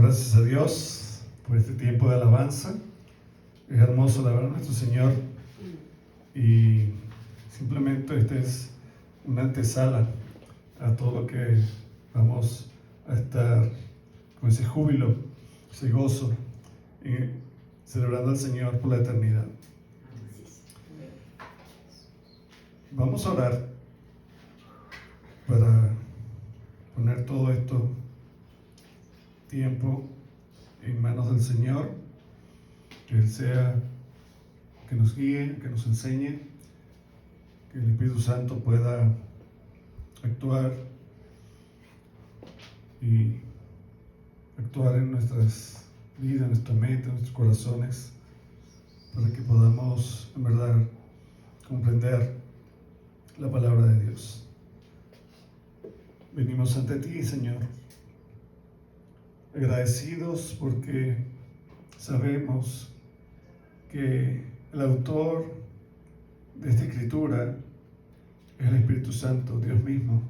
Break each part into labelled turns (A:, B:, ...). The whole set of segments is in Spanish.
A: gracias a Dios por este tiempo de alabanza. Es hermoso alabar a nuestro Señor y simplemente esta es una antesala a todo lo que vamos a estar con ese júbilo, ese gozo, y celebrando al Señor por la eternidad. Vamos a orar para poner todo esto tiempo en manos del Señor, que Él sea que nos guíe, que nos enseñe, que el Espíritu Santo pueda actuar en nuestras vidas, en nuestra mente, en nuestros corazones, para que podamos en verdad comprender la palabra de Dios. Venimos ante ti, Señor, agradecidos porque sabemos que el autor de esta escritura es el Espíritu Santo, Dios mismo,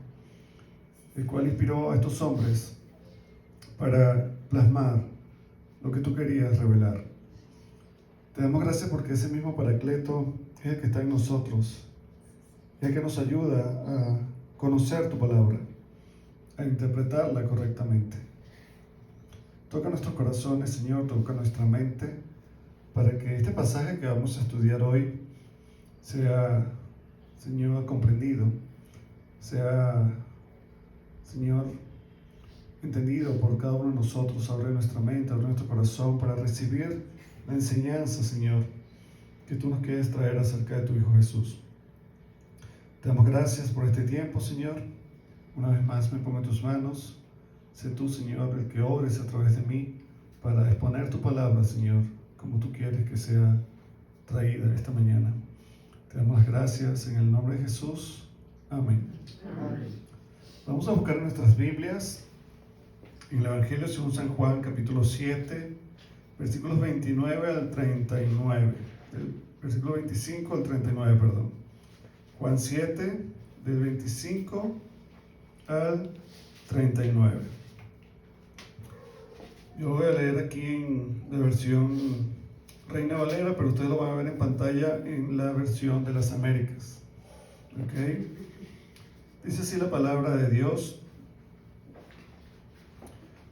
A: el cual inspiró a estos hombres para plasmar lo que tú querías revelar. Te damos gracias porque ese mismo Paracleto es el que está en nosotros, es el que nos ayuda a conocer tu palabra, a interpretarla correctamente. Toca nuestros corazones, Señor, toca nuestra mente, para que este pasaje que vamos a estudiar hoy sea, Señor, comprendido, sea, Señor, entendido por cada uno de nosotros. Abre nuestra mente, abre nuestro corazón para recibir la enseñanza, Señor, que tú nos quieres traer acerca de tu Hijo Jesús. Te damos gracias por este tiempo, Señor. Una vez más me pongo en tus manos. Sé tú, Señor, el que obres a través de mí para exponer tu palabra, Señor, como tú quieres que sea traída esta mañana. Te damos las gracias en el nombre de Jesús. Amén. Amén. Vamos a buscar nuestras Biblias en el Evangelio según San Juan, capítulo 7, versículos 29 al 39. Versículo 25 al 39, perdón. Juan 7, del 25 al 39. Yo voy a leer aquí en la versión Reina Valera, pero ustedes lo van a ver en pantalla en la versión de las Américas. ¿Ok? Dice así la palabra de Dios.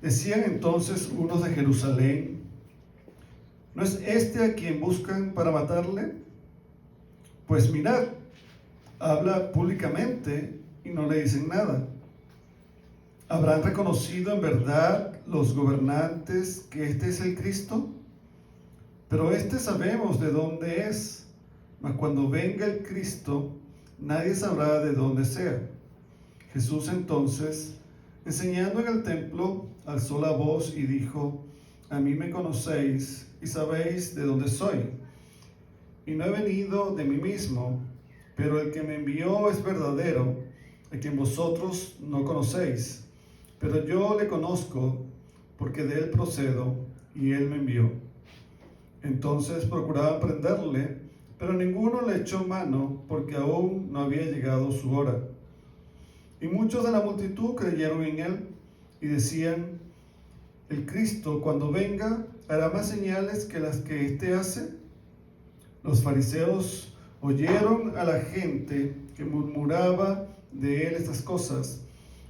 A: Decían entonces unos de Jerusalén: ¿no es este a quien buscan para matarle? Pues mirad, habla públicamente y no le dicen nada. ¿Habrán reconocido en verdad los gobernantes que este es el Cristo? Pero este sabemos de dónde es, mas cuando venga el Cristo, nadie sabrá de dónde sea. Jesús entonces, enseñando en el templo, alzó la voz y dijo: a mí me conocéis y sabéis de dónde soy, y no he venido de mí mismo, pero el que me envió es verdadero, a quien vosotros no conocéis. Pero yo le conozco, porque de él procedo, y él me envió. Entonces procuraban prenderle, pero ninguno le echó mano, porque aún no había llegado su hora. Y muchos de la multitud creyeron en él, y decían: el Cristo, cuando venga, hará más señales que las que éste hace. Los fariseos oyeron a la gente que murmuraba de él estas cosas,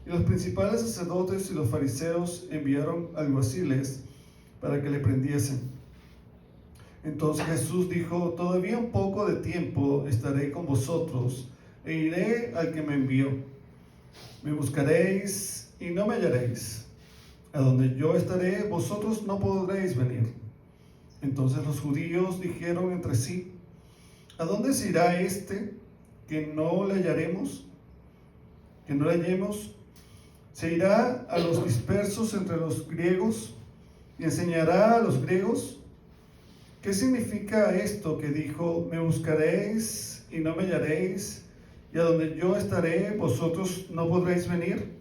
A: y los principales sacerdotes y los fariseos enviaron alguaciles para que le prendiesen. Entonces Jesús dijo: todavía un poco de tiempo estaré con vosotros, e iré al que me envió. Me buscaréis y no me hallaréis. A donde yo estaré, vosotros no podréis venir. Entonces los judíos dijeron entre sí: ¿a dónde se irá este que no le hallaremos? ¿Que no le hallemos? ¿Se irá a los dispersos entre los griegos y enseñará a los griegos? ¿Qué significa esto que dijo: me buscaréis y no me hallaréis, y a donde yo estaré, vosotros no podréis venir?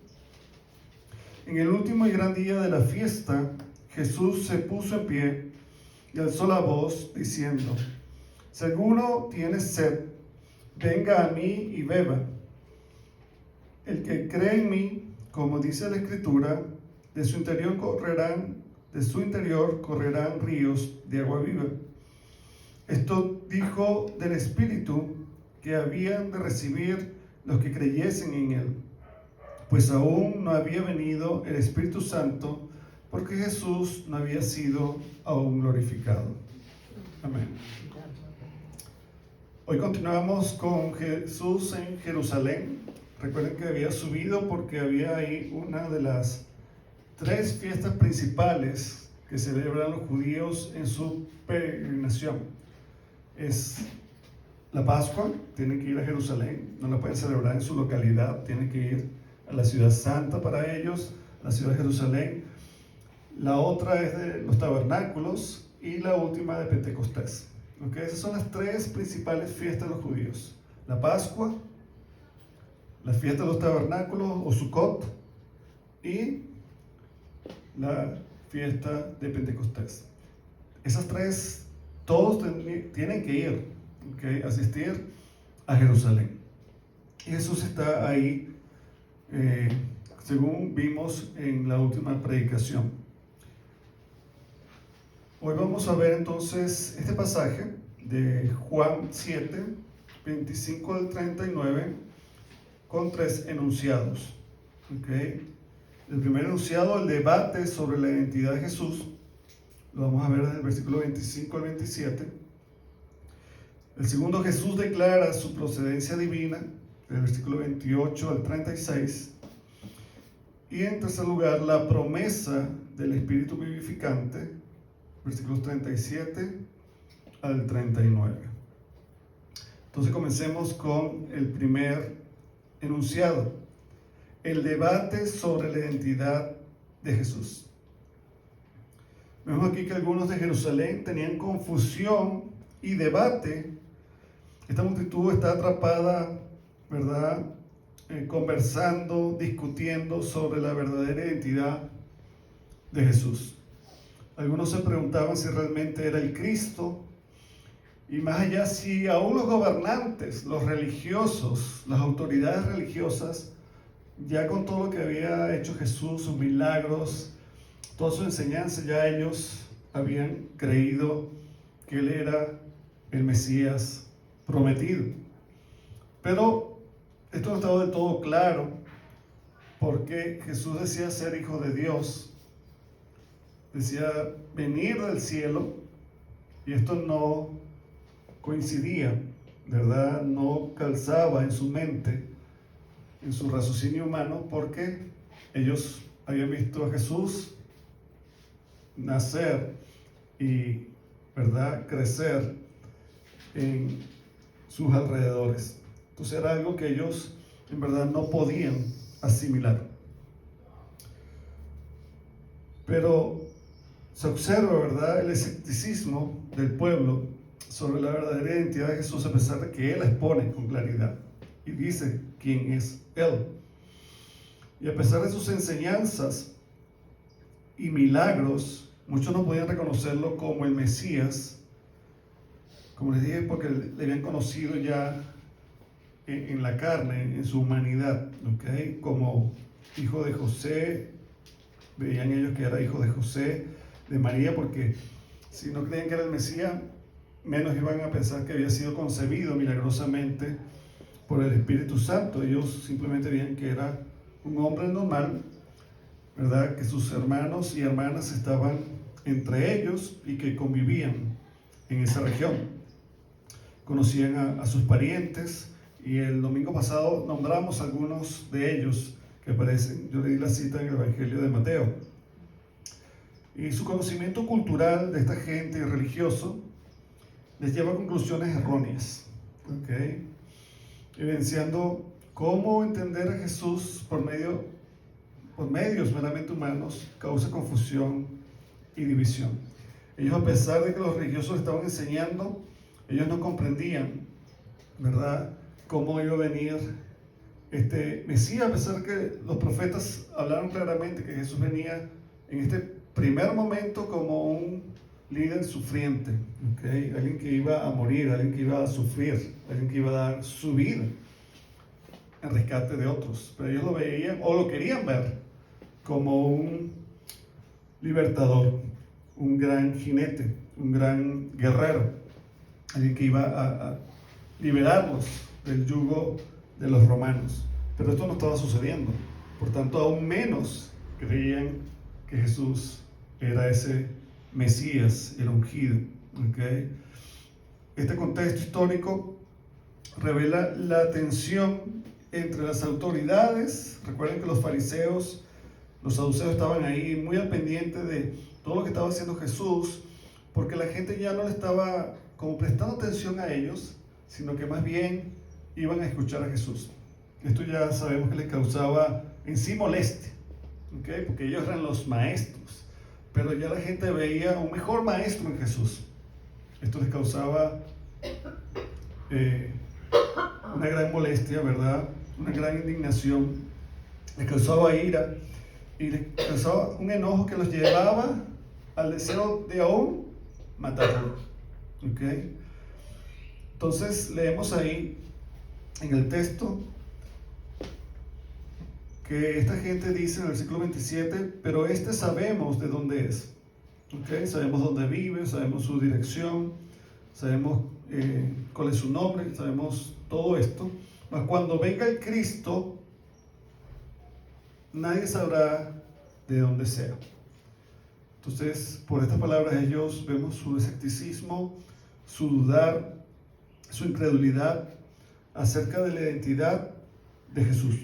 A: En el último y gran día de la fiesta, Jesús se puso en pie y alzó la voz, diciendo: si alguno tiene sed, venga a mí y beba. El que cree en mí, como dice la Escritura, de su interior correrán de su interior correrán ríos de agua viva. Esto dijo del Espíritu que habían de recibir los que creyesen en él, pues aún no había venido el Espíritu Santo, porque Jesús no había sido aún glorificado. Amén. Hoy continuamos con Jesús en Jerusalén. Recuerden que había subido porque había ahí una de las 3 fiestas principales que celebran los judíos en su peregrinación. Es la Pascua, tienen que ir a Jerusalén, no la pueden celebrar en su localidad, tienen que ir a la ciudad santa para ellos, la ciudad de Jerusalén. La otra es de los tabernáculos y la última de Pentecostés. ¿Okay? Esas son las 3 principales fiestas de los judíos: la Pascua, la fiesta de los tabernáculos o Sukkot y la fiesta de Pentecostés. Esas 3, todos tienen que ir, ¿okay? Asistir a Jerusalén. Y Jesús está ahí, según vimos en la última predicación. Hoy vamos a ver entonces este pasaje de Juan 7, 25 al 39, con 3 enunciados. ¿Okay? El primer enunciado, el debate sobre la identidad de Jesús, lo vamos a ver desde el versículo 25 al 27. El segundo, Jesús declara su procedencia divina, del versículo 28 al 36. Y en tercer lugar, la promesa del Espíritu vivificante, versículos 37 al 39. Entonces comencemos con el primer enunciado, el debate sobre la identidad de Jesús. Vemos aquí que algunos de Jerusalén tenían confusión y debate. Esta multitud está atrapada, ¿verdad? Conversando, discutiendo sobre la verdadera identidad de Jesús. Algunos se preguntaban si realmente era el Cristo, y más allá, si aún los gobernantes, los religiosos, las autoridades religiosas, ya con todo lo que había hecho Jesús, sus milagros, toda su enseñanza, ya ellos habían creído que Él era el Mesías prometido. Pero esto no estaba del todo claro, porque Jesús decía ser hijo de Dios, decía venir del cielo, y esto no coincidía, ¿verdad? No calzaba en su mente, en su raciocinio humano, porque ellos habían visto a Jesús nacer y, ¿verdad?, crecer en sus alrededores. Entonces era algo que ellos en verdad no podían asimilar. Pero se observa, ¿verdad?, el escepticismo del pueblo sobre la verdadera identidad de Jesús, a pesar de que Él la expone con claridad y dice quién es Él. Y a pesar de sus enseñanzas y milagros, muchos no podían reconocerlo como el Mesías, como les dije, porque le habían conocido ya en la carne, en su humanidad, ¿okay? Como hijo de José. Veían ellos que era hijo de José, de María, porque si no creían que era el Mesías, menos iban a pensar que había sido concebido milagrosamente por el Espíritu Santo. Ellos simplemente veían que era un hombre normal, ¿verdad?, que sus hermanos y hermanas estaban entre ellos y que convivían en esa región. Conocían a sus parientes, y el domingo pasado nombramos algunos de ellos que aparecen. Yo leí la cita en el Evangelio de Mateo. Y su conocimiento cultural de esta gente religioso les lleva a conclusiones erróneas, ¿okay? Evidenciando cómo entender a Jesús por medios meramente humanos causa confusión y división. Ellos, a pesar de que los religiosos estaban enseñando, ellos no comprendían, ¿verdad?, cómo iba a venir este Mesías, a pesar que los profetas hablaron claramente que Jesús venía en este primer momento como un líder sufriente, ¿okay? Alguien que iba a morir, alguien que iba a sufrir, alguien que iba a dar su vida en rescate de otros. Pero ellos lo veían o lo querían ver como un libertador, un gran jinete, un gran guerrero, alguien que iba a liberarlos del yugo de los romanos. Pero esto no estaba sucediendo. Por tanto, aún menos creían que Jesús era ese Mesías, el ungido. ¿Okay? Este contexto histórico revela la tensión entre las autoridades. Recuerden que los fariseos, los saduceos estaban ahí muy al pendiente de todo lo que estaba haciendo Jesús, porque la gente ya no le estaba como prestando atención a ellos, sino que más bien iban a escuchar a Jesús. Esto ya sabemos que les causaba en sí molestia, ¿okay? Porque ellos eran los maestros, pero ya la gente veía un mejor maestro en Jesús. Esto les causaba una gran molestia, ¿verdad? Una gran indignación, les causaba ira y les causaba un enojo que los llevaba al deseo de aún matarlo. ¿Okay? Entonces leemos ahí en el texto que esta gente dice en el versículo 27, pero sabemos de dónde es. ¿Okay? Sabemos dónde vive, sabemos su dirección, sabemos cuál es su nombre, sabemos todo esto. Mas cuando venga el Cristo, nadie sabrá de dónde sea. Entonces, por estas palabras ellos vemos su escepticismo, su dudar, su incredulidad acerca de la identidad de Jesús.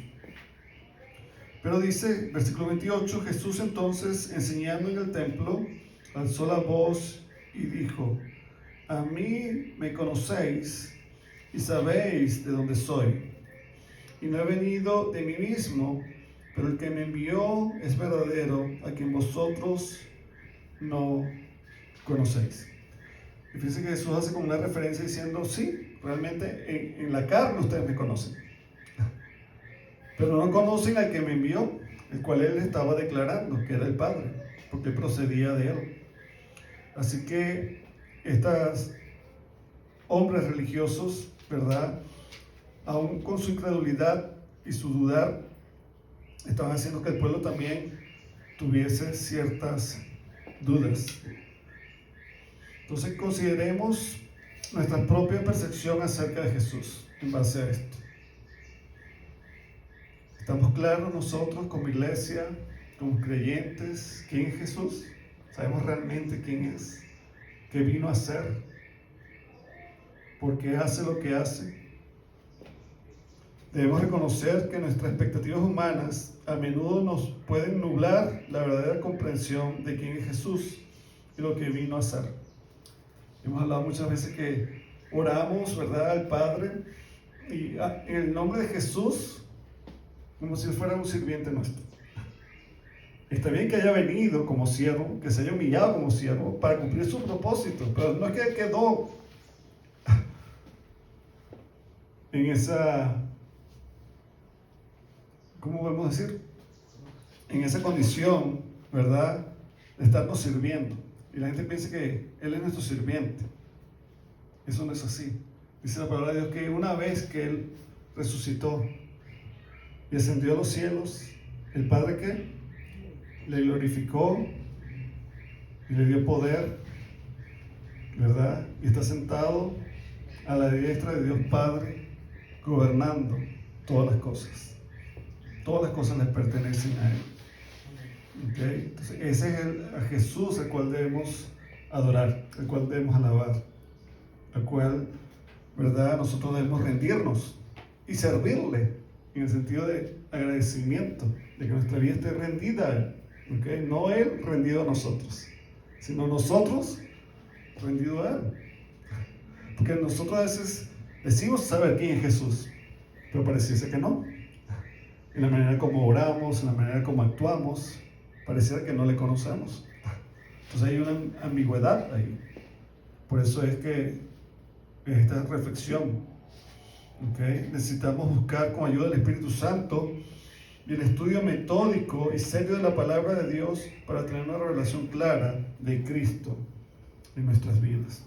A: Pero dice, versículo 28, Jesús entonces, enseñando en el templo, alzó la voz y dijo: a mí me conocéis y sabéis de dónde soy, y no he venido de mí mismo, pero el que me envió es verdadero, a quien vosotros no conocéis. Y fíjense que Jesús hace como una referencia diciendo: sí, realmente en la carne ustedes me conocen, pero no conocen al que me envió, el cual él estaba declarando que era el Padre, porque procedía de él. Así que estos hombres religiosos, ¿verdad?, aún con su incredulidad y su dudar, estaban haciendo que el pueblo también tuviese ciertas dudas. Entonces consideremos nuestra propia percepción acerca de Jesús en base a esto. ¿Estamos claros nosotros como iglesia, como creyentes, quién es Jesús? ¿Sabemos realmente quién es? ¿Qué vino a hacer? ¿Por qué hace lo que hace? Debemos reconocer que nuestras expectativas humanas a menudo nos pueden nublar la verdadera comprensión de quién es Jesús y lo que vino a hacer. Hemos hablado muchas veces que oramos, ¿verdad?, al Padre y en el nombre de Jesús, como si fuera un sirviente nuestro. Está bien que haya venido como siervo, que se haya humillado como siervo para cumplir su propósito, pero no es que quedó en esa, ¿cómo podemos decir?, en esa condición, ¿verdad?, de estarnos sirviendo. Y la gente piensa que Él es nuestro sirviente. Eso no es así. Dice la palabra de Dios que una vez que Él resucitó y ascendió a los cielos, el Padre ¿qué? Le glorificó y le dio poder, ¿verdad? Y está sentado a la diestra de Dios Padre, gobernando todas las cosas. Todas las cosas les pertenecen a Él. ¿Okay? Entonces, ese es a Jesús al cual debemos adorar, al cual debemos alabar, al cual, ¿verdad?, nosotros debemos rendirnos y servirle en el sentido de agradecimiento, de que nuestra vida esté rendida a Él. ¿Okay? No Él rendido a nosotros, sino nosotros rendido a Él. Porque nosotros a veces decimos saber quién es Jesús, pero pareciese que no. En la manera como oramos, en la manera como actuamos, pareciera que no le conocemos. Entonces hay una ambigüedad ahí. Por eso es que esta reflexión, ¿okay?, necesitamos buscar con ayuda del Espíritu Santo y el estudio metódico y serio de la palabra de Dios para tener una revelación clara de Cristo en nuestras vidas.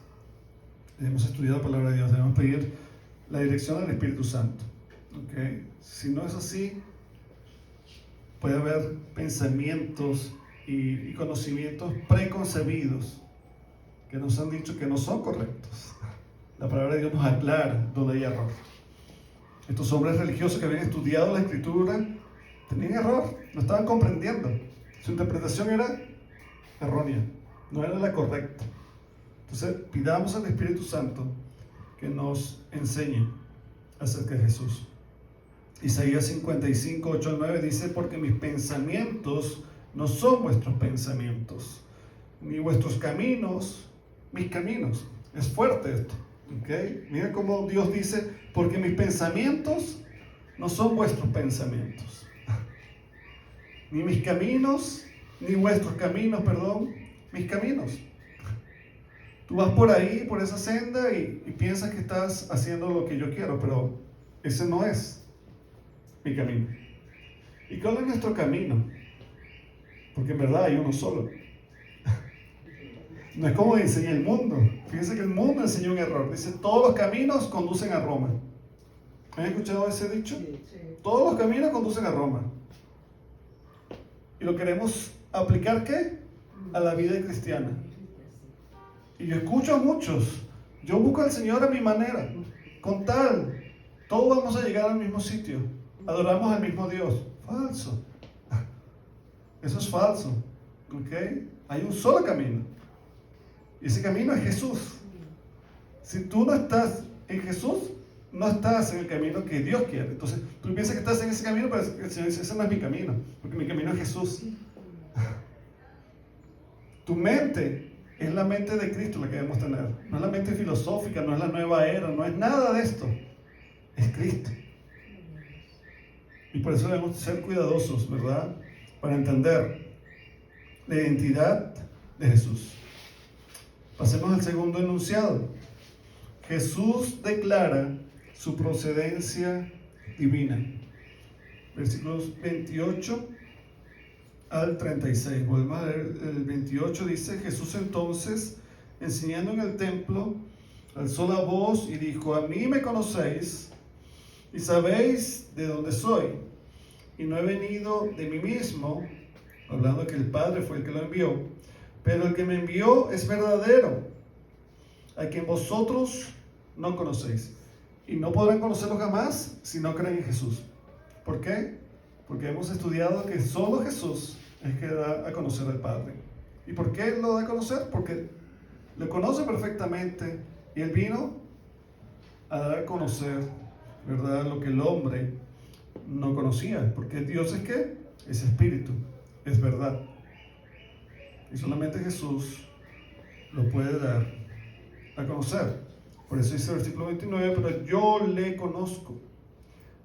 A: Debemos estudiar la palabra de Dios, debemos pedir la dirección del Espíritu Santo. ¿Okay? Si no es así, puede haber pensamientos y conocimientos preconcebidos que nos han dicho que no son correctos. La palabra de Dios nos aclara donde hay error. Estos hombres religiosos que habían estudiado la Escritura tenían error, no estaban comprendiendo. Su interpretación era errónea, no era la correcta. Entonces, pidamos al Espíritu Santo que nos enseñe acerca de Jesús. Isaías 55, 8 al 9 dice: porque mis pensamientos no son vuestros pensamientos, ni vuestros caminos, mis caminos. Es fuerte esto, ¿ok? Mira cómo Dios dice: porque mis pensamientos no son vuestros pensamientos, ni mis caminos, ni vuestros caminos, perdón, mis caminos. Tú vas por ahí, por esa senda y piensas que estás haciendo lo que yo quiero, pero ese no es mi camino. ¿Y cuál es nuestro camino? Porque en verdad hay uno solo. No es como enseña el mundo. Fíjense que el mundo enseñó un error. Dice: todos los caminos conducen a Roma. ¿Han escuchado ese dicho? Todos los caminos conducen a Roma. Y lo queremos aplicar, ¿qué? A la vida cristiana. Y yo escucho a muchos: yo busco al Señor a mi manera, con tal, todos vamos a llegar al mismo sitio, adoramos al mismo Dios. Falso. Eso es falso, ¿ok? Hay un solo camino, y ese camino es Jesús. Si tú no estás en Jesús, no estás en el camino que Dios quiere. Entonces tú piensas que estás en ese camino, pero el Señor dice: ese no es mi camino, porque mi camino es Jesús. Tu mente es la mente de Cristo la que debemos tener. No es la mente filosófica, no es la nueva era, no es nada de esto. Es Cristo. Y por eso debemos ser cuidadosos, ¿verdad? Para entender la identidad de Jesús. Pasemos al segundo enunciado. Jesús declara su procedencia divina. Versículos 28 al 36. Volvemos a leer el 28. Dice: Jesús entonces, enseñando en el templo, alzó la voz y dijo: a mí me conocéis y sabéis de dónde soy, y no he venido de mí mismo, hablando que el Padre fue el que lo envió, pero el que me envió es verdadero, a quien vosotros no conocéis, y no podrán conocerlo jamás si no creen en Jesús. ¿Por qué? Porque hemos estudiado que solo Jesús es que da a conocer al Padre. ¿Y por qué lo da a conocer? Porque lo conoce perfectamente, y Él vino a dar a conocer, ¿verdad?, lo que el hombre no conocía. Porque Dios es ¿qué? Es espíritu, es verdad. Y solamente Jesús lo puede dar a conocer. Por eso dice el versículo 29: pero yo le conozco,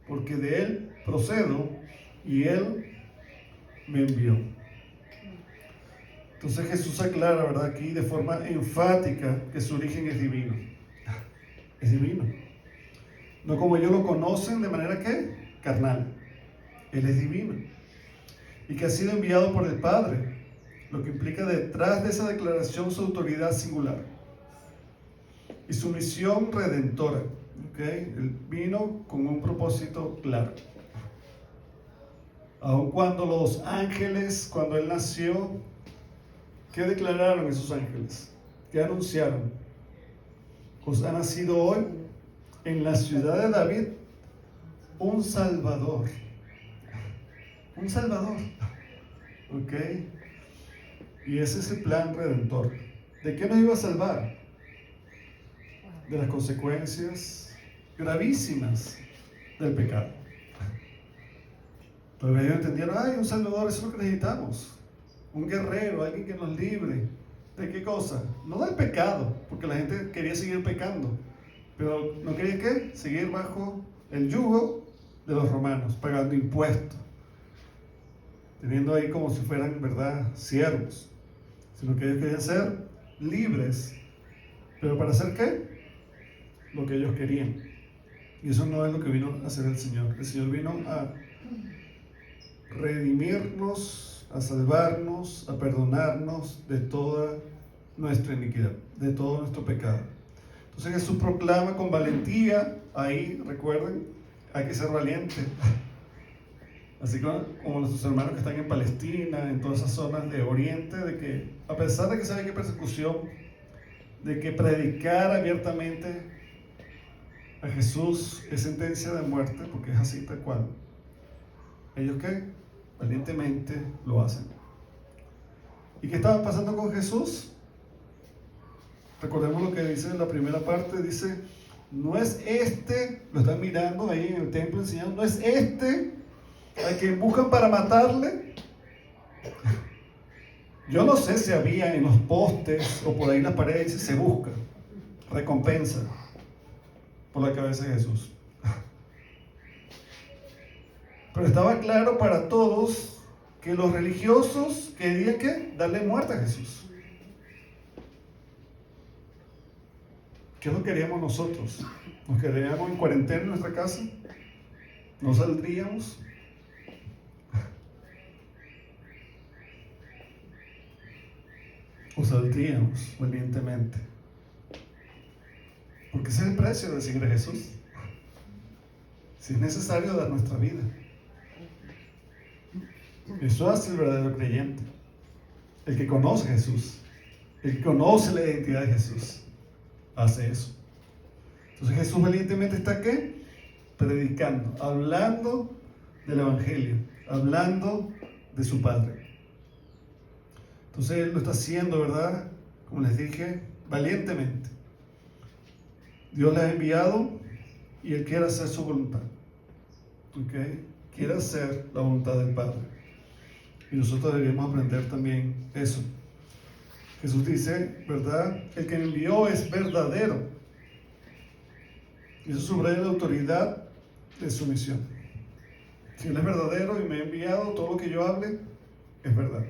A: porque de Él procedo y Él me envió. Entonces Jesús aclara, ¿verdad?, aquí de forma enfática que su origen es divino. Es divino. No como ellos lo conocen de manera que carnal. Él es divino. Y que ha sido enviado por el Padre, lo que implica detrás de esa declaración su autoridad singular y su misión redentora. ¿Okay? Él vino con un propósito claro. Aun cuando los ángeles, cuando Él nació, ¿qué declararon esos ángeles? ¿Qué anunciaron? Os ha nacido hoy en la ciudad de David un Salvador. Un Salvador. ¿Ok? Y ese es el plan redentor. ¿De qué nos iba a salvar? De las consecuencias gravísimas del pecado. Pero ellos entendieron: ay, un Salvador, eso es lo que necesitamos. Un guerrero, alguien que nos libre. ¿De qué cosa? No del pecado, porque la gente quería seguir pecando, pero no quería ¿qué? Seguir bajo el yugo de los romanos, pagando impuestos, teniendo ahí como si fueran, ¿verdad?, siervos, sino que ellos querían ser libres. ¿Pero para hacer qué? Lo que ellos querían. Y eso no es lo que vino a hacer el Señor. El Señor vino a redimirnos, a salvarnos, a perdonarnos de toda nuestra iniquidad, de todo nuestro pecado. Entonces Jesús proclama con valentía, ahí recuerden, hay que ser valiente. así como nuestros hermanos que están en Palestina, en todas esas zonas de Oriente, de que a pesar de que saben que hay persecución, de que predicar abiertamente a Jesús es sentencia de muerte, porque es así tal cual, ellos que valientemente lo hacen. ¿Y qué estaba pasando con Jesús? Recordemos lo que dice en la primera parte, dice, no es este, lo están mirando ahí en el templo enseñando, no es este al que buscan para matarle. Yo no sé si había en los postes o por ahí en las paredes, se busca recompensa por la cabeza de Jesús. Pero estaba claro para todos que los religiosos querían que darle muerte a Jesús. ¿Qué es lo que queríamos nosotros? ¿Nos quedaríamos en cuarentena en nuestra casa? ¿No saldríamos? ¿O saldríamos valientemente? Porque ese es el precio de seguir a Jesús. Si es necesario dar nuestra vida. Eso hace el verdadero creyente. El que conoce a Jesús. El que conoce la identidad de Jesús. Hace eso. Entonces Jesús valientemente está ¿qué? Predicando, hablando del Evangelio, hablando de su Padre. Entonces Él lo está haciendo, ¿verdad? Como les dije, valientemente. Dios le ha enviado y Él quiere hacer su voluntad. ¿Ok? Quiere hacer la voluntad del Padre. Y nosotros deberíamos aprender también eso. Jesús dice, ¿verdad? El que me envió es verdadero. Y eso subraya la autoridad de su misión. Si Él es verdadero y me ha enviado, todo lo que yo hable es verdad.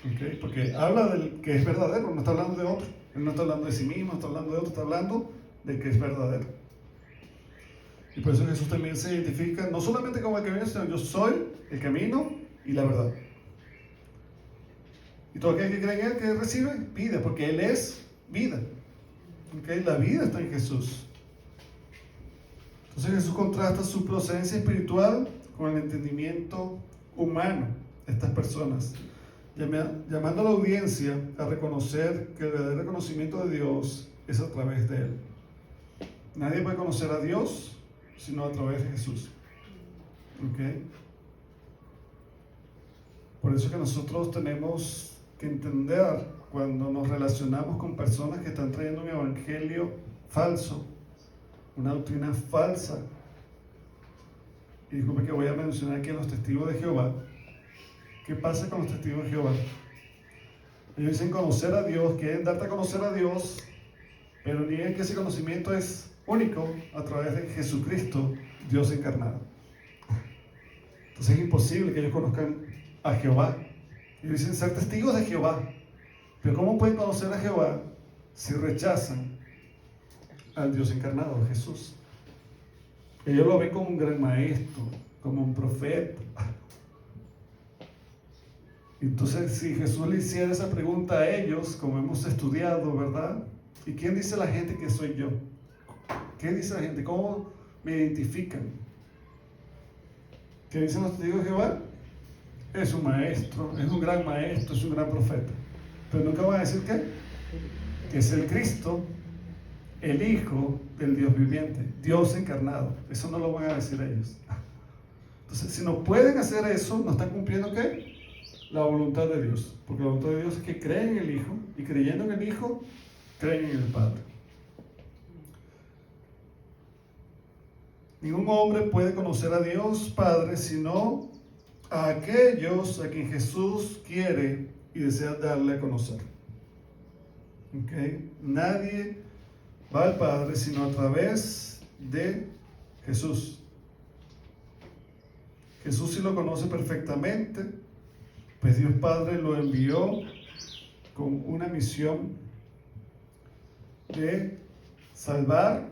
A: ¿Okay? Porque habla del que es verdadero, no está hablando de otro. Él no está hablando de sí mismo, no está hablando de otro, está hablando del que es verdadero. Y por eso Jesús también se identifica, no solamente como el camino, sino yo soy el camino y la verdad. Y todo aquel que cree en Él, que recibe, pide, porque Él es vida. ¿Okay? La vida está en Jesús. Entonces Jesús contrasta su procedencia espiritual con el entendimiento humano de estas personas, llamando a la audiencia a reconocer que el verdadero conocimiento de Dios es a través de Él. Nadie puede conocer a Dios sino a través de Jesús. ¿Okay? Por eso que nosotros tenemos que entender cuando nos relacionamos con personas que están trayendo un evangelio falso, una doctrina falsa. Y disculpe que voy a mencionar aquí a los testigos de Jehová. ¿Qué pasa con los testigos de Jehová? Ellos dicen conocer a Dios, quieren darte a conocer a Dios, pero niegan que ese conocimiento es único a través de Jesucristo, Dios encarnado. Entonces es imposible que ellos conozcan a Jehová. Ellos dicen ser testigos de Jehová, pero ¿cómo pueden conocer a Jehová si rechazan al Dios encarnado, Jesús? Ellos lo ven como un gran maestro, como un profeta. Entonces, si Jesús le hiciera esa pregunta a ellos, como hemos estudiado, ¿verdad? ¿Y quién dice la gente que soy yo? ¿Qué dice la gente? ¿Cómo me identifican? ¿Qué dicen los testigos de Jehová? Es un maestro, es un gran maestro, es un gran profeta. Pero nunca van a decir ¿qué? Que es el Cristo, el Hijo del Dios viviente, Dios encarnado. Eso no lo van a decir ellos. Entonces, si no pueden hacer eso, no están cumpliendo ¿qué? La voluntad de Dios. Porque la voluntad de Dios es que creen en el Hijo, y creyendo en el Hijo, creen en el Padre. Ningún hombre puede conocer a Dios Padre sino a aquellos a quien Jesús quiere y desea darle a conocer. ¿Okay? Nadie va al Padre sino a través de Jesús. Jesús sí lo conoce perfectamente, pues Dios Padre lo envió con una misión de salvar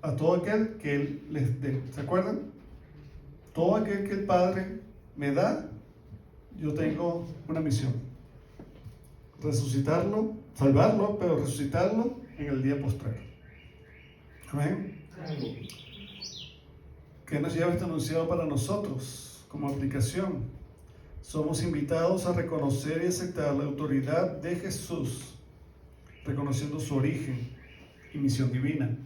A: a todo aquel que Él les dé. ¿Se acuerdan? Todo aquel que el Padre me da, yo tengo una misión. Resucitarlo, salvarlo, pero resucitarlo en el día postrero. Amén. ¿Qué nos lleva este anunciado para nosotros? como aplicación, somos invitados a reconocer y aceptar la autoridad de Jesús, reconociendo su origen y misión divina,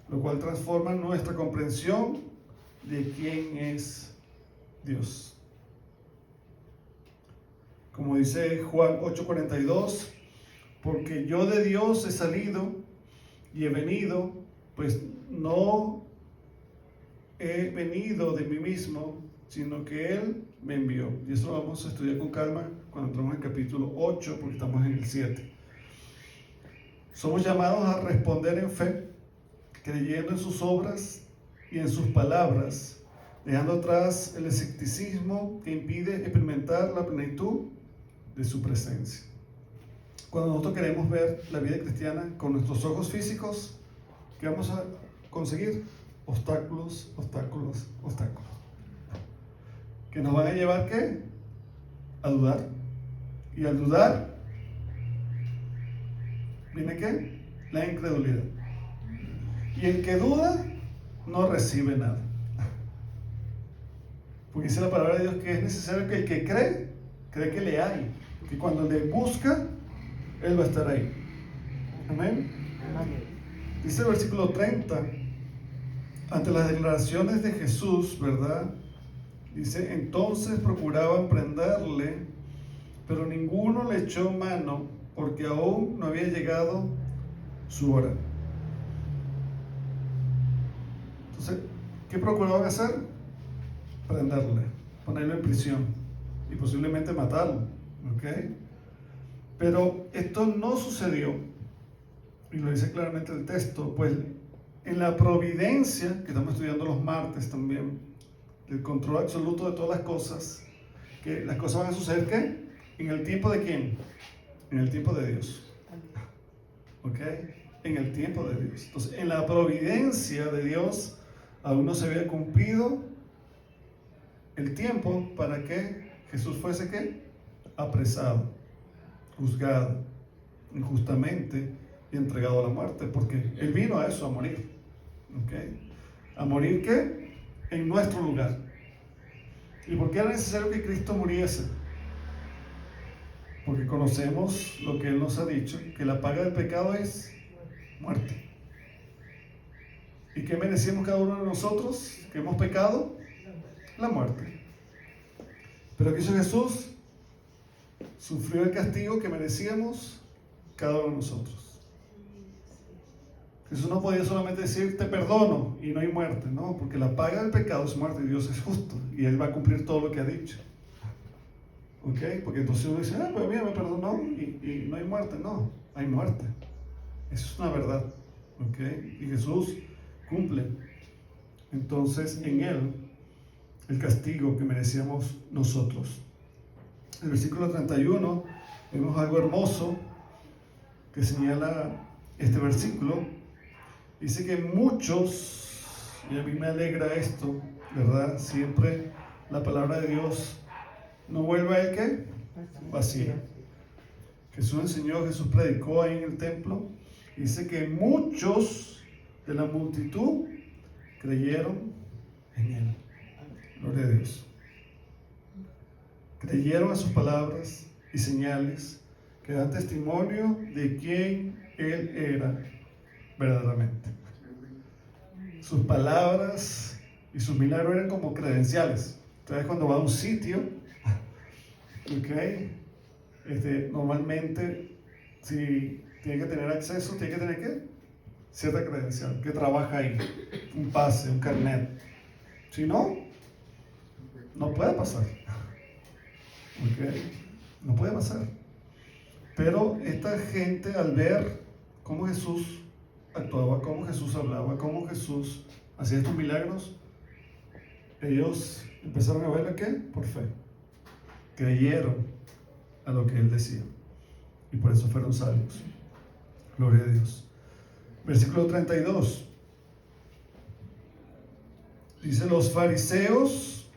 A: lo cual transforma nuestra comprensión de quién es Dios. Como dice Juan 8:42, porque yo de Dios he salido y he venido, pues no he venido de mí mismo, sino que Él me envió. Y eso lo vamos a estudiar con calma cuando entremos en el capítulo 8, porque estamos en el 7. Somos llamados a responder en fe, creyendo en sus obras y en sus palabras, dejando atrás el escepticismo que impide experimentar la plenitud de su presencia. Cuando nosotros queremos ver la vida cristiana con nuestros ojos físicos, ¿qué vamos a conseguir? Obstáculos, obstáculos, obstáculos. ¿Que nos van a llevar qué? A dudar. Y al dudar, ¿viene qué? La incredulidad. Y el que duda, no recibe nada. Porque dice la palabra de Dios que es necesario que el que cree que le hay. Que cuando le busca, Él va a estar ahí. Amén. Dice el versículo 30, ante las declaraciones de Jesús, ¿verdad? Dice, entonces procuraban prenderle, pero ninguno le echó mano, porque aún no había llegado su hora. Entonces, ¿qué procuraban hacer? Prenderle, ponerlo en prisión y posiblemente matarlo, ¿ok? Pero esto no sucedió, y lo dice claramente el texto, pues en la providencia, que estamos estudiando los martes también, el control absoluto de todas las cosas, que las cosas van a suceder, ¿qué? ¿En el tiempo de quién? En el tiempo de Dios. ¿Ok? En el tiempo de Dios. Entonces, en la providencia de Dios, aún no se había cumplido el tiempo para que Jesús fuese, ¿qué? Apresado, juzgado injustamente y entregado a la muerte, porque Él vino a eso, a morir. ¿Ok? ¿A morir qué? En nuestro lugar. ¿Y por qué era necesario que Cristo muriese? Porque conocemos lo que Él nos ha dicho, que la paga del pecado es muerte. ¿Y qué merecemos cada uno de nosotros que hemos pecado? La muerte. Pero ¿qué hizo Jesús? Sufrió el castigo que merecíamos cada uno de nosotros. Jesús no podía solamente decir te perdono y no hay muerte, no, porque la paga del pecado es muerte y Dios es justo y Él va a cumplir todo lo que ha dicho. ¿Ok? Porque entonces uno dice, pues mira, me perdonó y no hay muerte. No, hay muerte. Eso es una verdad. ¿Ok? Y Jesús cumple. Entonces en Él el castigo que merecíamos nosotros. En el versículo 31 vemos algo hermoso que señala este versículo. Dice que muchos, y a mí me alegra esto, ¿verdad? Siempre la palabra de Dios no vuelve a Él, ¿qué? Vacía. Jesús enseñó, Jesús predicó ahí en el templo. Dice que muchos de la multitud creyeron en Él. Gloria a Dios. Creyeron a sus palabras y señales que dan testimonio de quién Él era verdaderamente. Sus palabras y sus milagros eran como credenciales. Entonces, cuando va a un sitio, ¿ok? Normalmente, si tiene que tener acceso, tiene que tener ¿qué? Cierta credencial, que trabaja ahí, un pase, un carnet. Si no, no puede pasar. ¿Ok? No puede pasar. Pero esta gente, al ver cómo Jesús actuaba, cómo Jesús hablaba, cómo Jesús hacía estos milagros, ellos empezaron a verle ¿qué? Por fe. Creyeron a lo que Él decía. Y por eso fueron salvos. Gloria a Dios. Versículo 32. Dice, los fariseos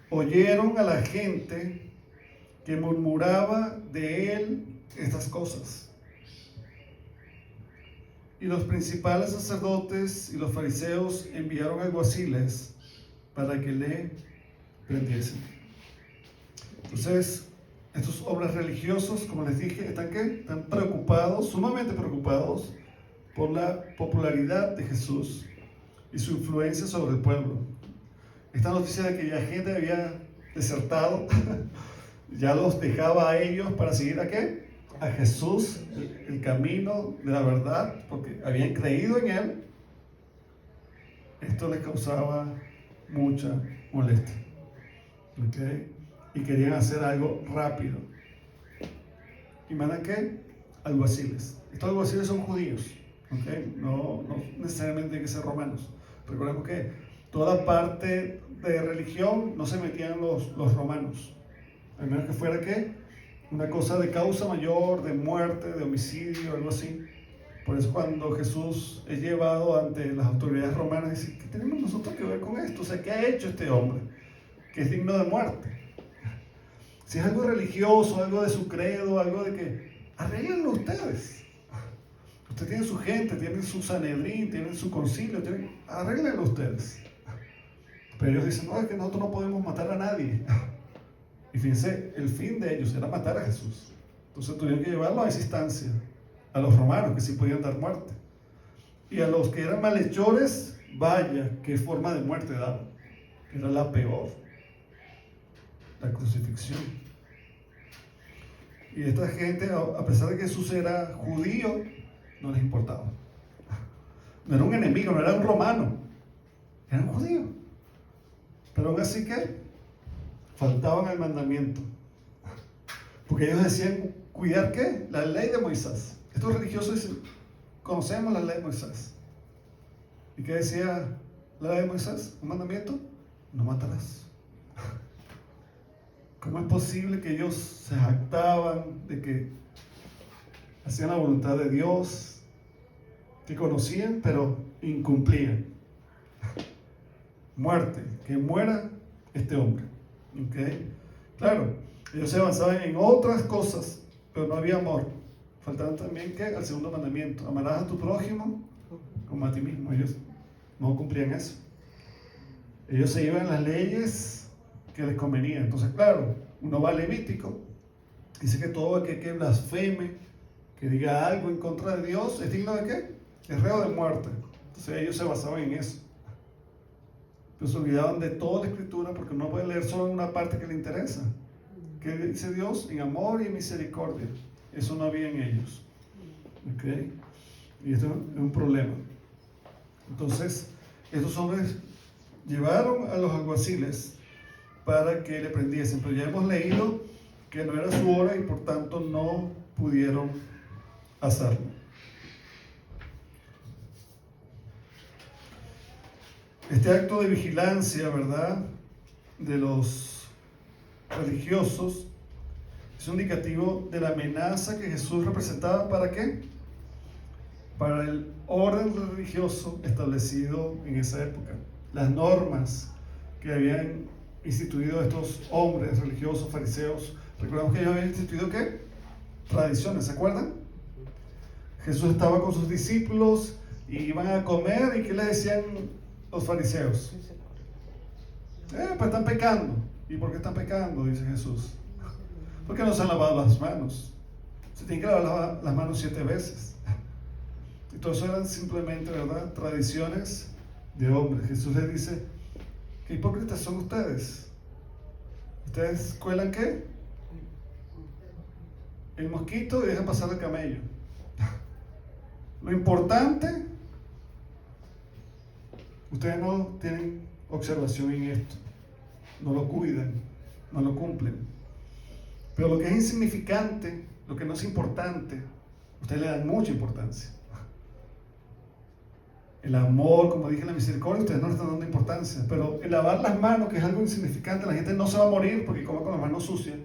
A: oyeron a la gente que murmuraba de Él estas cosas. Y los principales sacerdotes y los fariseos enviaron alguaciles para que le prendiesen. Entonces, estos hombres religiosos, como les dije, están preocupados, sumamente preocupados, por la popularidad de Jesús y su influencia sobre el pueblo. Esta noticia de que ya gente había desertado, ya los dejaba a ellos para seguir ¿a qué? A Jesús, el camino de la verdad, porque habían creído en Él. Esto les causaba mucha molestia. ¿Okay? Y querían hacer algo rápido. ¿Y mandan qué? Alguaciles. Estos alguaciles son judíos. ¿Okay? No necesariamente tienen que ser romanos. Recordemos que toda parte de religión no se metían los romanos. A menos que fuera ¿qué? Una cosa de causa mayor, de muerte, de homicidio, algo así. Por eso cuando Jesús es llevado ante las autoridades romanas, dice, ¿qué tenemos nosotros que ver con esto? O sea, ¿qué ha hecho este hombre? Que es digno de muerte. Si es algo religioso, algo de su credo, algo de que, arréglenlo ustedes. Ustedes tienen su gente, tienen su Sanedrín, tienen su concilio, arréglenlo ustedes. Pero ellos dicen, no, es que nosotros no podemos matar a nadie. Y fíjense, el fin de ellos era matar a Jesús. Entonces tuvieron que llevarlo a esa instancia. A los romanos, que sí podían dar muerte. Y a los que eran malhechores, vaya, qué forma de muerte daban. Era la peor. La crucifixión. Y esta gente, a pesar de que Jesús era judío, no les importaba. No era un enemigo, no era un romano. Era un judío. Pero aún así que faltaban al mandamiento. Porque ellos decían, ¿cuidar qué? La ley de Moisés. Estos religiosos dicen, conocemos la ley de Moisés. ¿Y qué decía la ley de Moisés? ¿Un mandamiento? No matarás. ¿Cómo es posible que ellos se jactaban de que hacían la voluntad de Dios, que conocían, pero incumplían? Muerte, que muera este hombre. ¿Okay? Claro, ellos se avanzaban en otras cosas, pero no había amor. Faltaban también ¿qué? Al segundo mandamiento, amarás a tu prójimo como a ti mismo. Ellos no cumplían eso. Ellos se iban a las leyes que les convenían. Entonces, claro, uno va a Levítico, dice que todo aquel que blasfeme, que diga algo en contra de Dios, ¿es digno de qué? Es reo de muerte. Entonces ellos se basaban en eso. Pero se olvidaban de toda la escritura porque no puede leer solo una parte que le interesa. ¿Qué dice Dios? En amor y en misericordia. Eso no había en ellos. ¿Okay? Y esto es un problema. Entonces, estos hombres llevaron a los alguaciles para que le prendiesen, pero ya hemos leído que no era su hora y por tanto no pudieron hacerlo. Este acto de vigilancia, ¿verdad?, de los religiosos es un indicativo de la amenaza que Jesús representaba. ¿Para qué? Para el orden religioso establecido en esa época. Las normas que habían instituido estos hombres religiosos, fariseos. Recordemos que ellos habían instituido ¿qué? Tradiciones, ¿se acuerdan? Jesús estaba con sus discípulos y iban a comer, ¿y qué les decían los fariseos? Pues están pecando. ¿Y por qué están pecando? Dice Jesús. Porque no se han lavado las manos. Se tienen que lavar las manos 7 veces. Y todo eso eran simplemente, ¿verdad?, tradiciones de hombres. Jesús les dice, ¿qué hipócritas son ustedes? ¿Ustedes cuelan qué? El mosquito y dejan pasar el camello. Lo importante, ustedes no tienen observación en esto, no lo cuidan, no lo cumplen. Pero lo que es insignificante, lo que no es importante, ustedes le dan mucha importancia. El amor, como dije, la misericordia, ustedes no le están dando importancia. Pero el lavar las manos, que es algo insignificante, la gente no se va a morir porque coma con las manos sucias.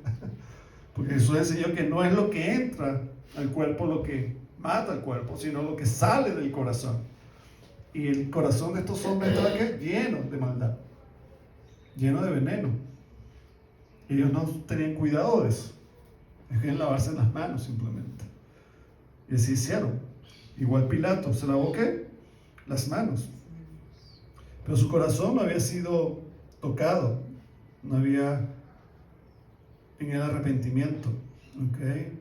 A: Porque Jesús enseñó que no es lo que entra al cuerpo lo que mata al cuerpo, sino lo que sale del corazón. Y el corazón de estos hombres estaba ¿qué? Lleno de maldad, lleno de veneno. Ellos no tenían cuidado de eso. Ellos querían lavarse las manos simplemente. Y así hicieron. Igual Pilato, ¿se lavó qué? Las manos. Pero su corazón no había sido tocado. no había en el arrepentimiento. ¿Okay?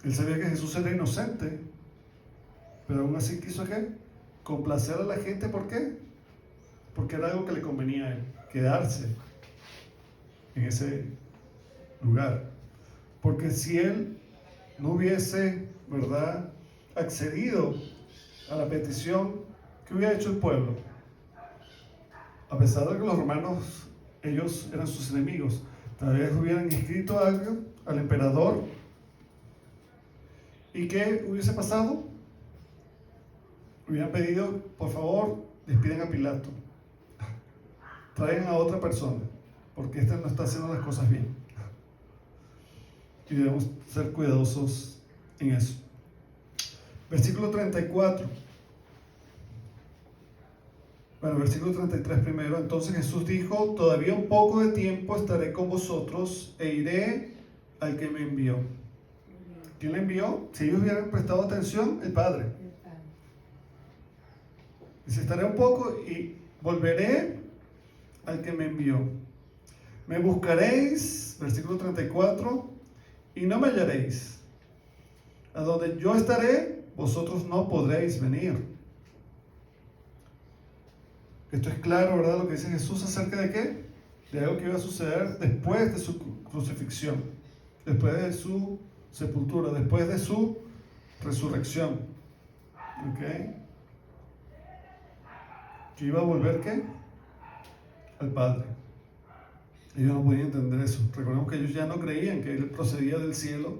A: Él sabía que Jesús era inocente, pero aún así quiso ¿qué? Complacer a la gente. ¿Por qué? Porque era algo que le convenía a él, quedarse en ese lugar. Porque si él no hubiese, ¿verdad?, accedido a la petición, ¿qué hubiera hecho el pueblo? A pesar de que los romanos, ellos eran sus enemigos, tal vez hubieran escrito algo al emperador. ¿Y qué hubiese pasado? Hubieran pedido, por favor, despiden a Pilato, traigan a otra persona, porque este no está haciendo las cosas bien. Y debemos ser cuidadosos en eso. Versículo 34. Bueno, versículo 33 primero. Entonces Jesús dijo: todavía un poco de tiempo estaré con vosotros e iré al que me envió. ¿Quién le envió? Si ellos hubieran prestado atención, el Padre. Dice: estaré un poco y volveré al que me envió. Me buscaréis, versículo 34, y no me hallaréis. A donde yo estaré, vosotros no podréis venir. Esto es claro, ¿verdad? Lo que dice Jesús acerca de qué? De algo que iba a suceder después de su crucifixión, después de su sepultura, después de su resurrección. ¿Ok? Que iba a volver ¿qué? Al Padre. Ellos no podían entender eso. Recordemos que ellos ya no creían que Él procedía del cielo,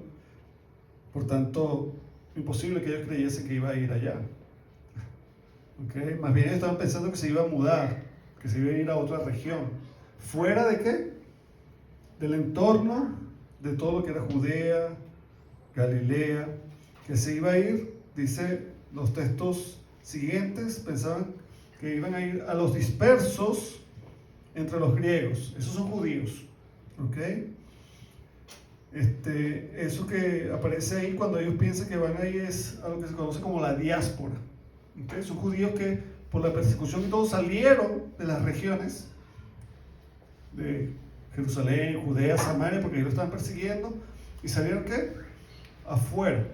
A: por tanto, imposible que ellos creyesen que iba a ir allá. ¿Okay? Más bien ellos estaban pensando que se iba a mudar, que se iba a ir a otra región. ¿Fuera de qué? Del entorno de todo lo que era Judea, Galilea, que se iba a ir, dice los textos siguientes, pensaban que iban a ir a los dispersos entre los griegos. Esos son judíos. ¿Ok? Eso que aparece ahí cuando ellos piensan que van a ir es a lo que se conoce como la diáspora. ¿Okay? Son judíos que por la persecución y todo salieron de las regiones de Jerusalén, Judea, Samaria, porque ellos lo estaban persiguiendo, y salieron ¿qué? Afuera.